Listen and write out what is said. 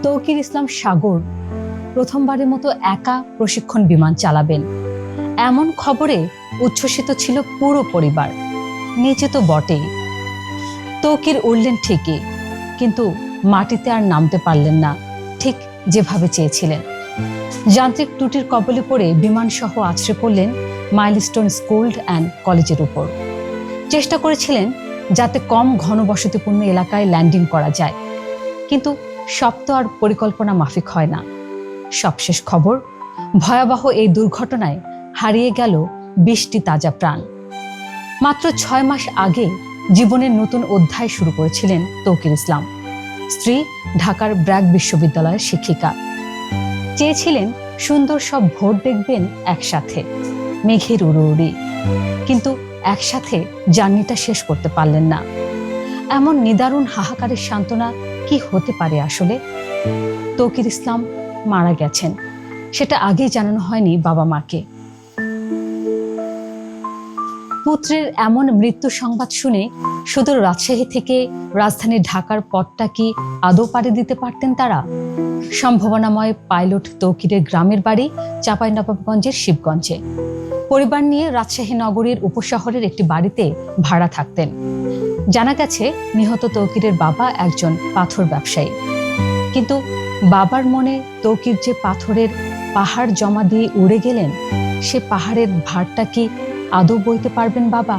তৌকির ইসলাম সাগর প্রথমবারের মতো একা প্রশিক্ষণ বিমান চালাবেন, এমন খবরে উচ্ছ্বসিত ছিল পুরো পরিবার। নিচে তো বটেই। তৌকির উড়লেন ঠিকই, কিন্তু মাটিতে আর নামতে পারলেন না ঠিক যেভাবে চেয়েছিলেন। যান্ত্রিক ত্রুটির কবলে পড়ে বিমানসহ আছড়ে পড়লেন মাইলস্টোন স্কুল অ্যান্ড কলেজের উপর। চেষ্টা করেছিলেন যাতে কম ঘনবসতিপূর্ণ এলাকায় ল্যান্ডিং করা যায়, কিন্তু সব তো আর পরিকল্পনা মাফিক হয় না। সবশেষ খবর, ভয়াবহ এই দুর্ঘটনায় হারিয়ে গেল 20টি তাজা প্রাণ। মাত্র 6 মাস আগে জীবনের নতুন অধ্যায় শুরু করেছিলেন তৌকির ইসলাম। স্ত্রী ঢাকার ব্র্যাক বিশ্ববিদ্যালয়ের শিক্ষিকা। চেয়েছিলেন সুন্দর সব ভোর দেখবেন একসাথে, মেঘের উড়ুউড়ি, কিন্তু একসাথে জার্নিটা শেষ করতে পারলেন না। এমন নিদারুণ হাহাকারের সান্ত্বনা কি হতে পারে আসলে? তৌকির ইসলাম মারা গেছেন, সেটা আগেই জানানো হয়নি বাবা মাকে। পুত্রের এমন মৃত্যু সংবাদ শুনে সুদূর রাজশাহী থেকে রাজধানী ঢাকার পথটা কি আদৌ পাড়ি দিতে পারতেন তারা? সম্ভাবনাময় পাইলট তৌকিরের গ্রামের বাড়ি চাঁপাইনবাবগঞ্জের শিবগঞ্জে। পরিবার নিয়ে রাজশাহী নগরীর উপশহরের একটি বাড়িতে ভাড়া থাকতেন। জানা গেছে নিহত তৌকিরের বাবা একজন পাথর ব্যবসায়ী। কিন্তু বাবার মনে তৌকির যে পাথরের পাহাড় জমা দিয়ে উড়ে গেলেন, সে পাহাড়ের ভারটা কি আদৌ বইতে পারবেন বাবা?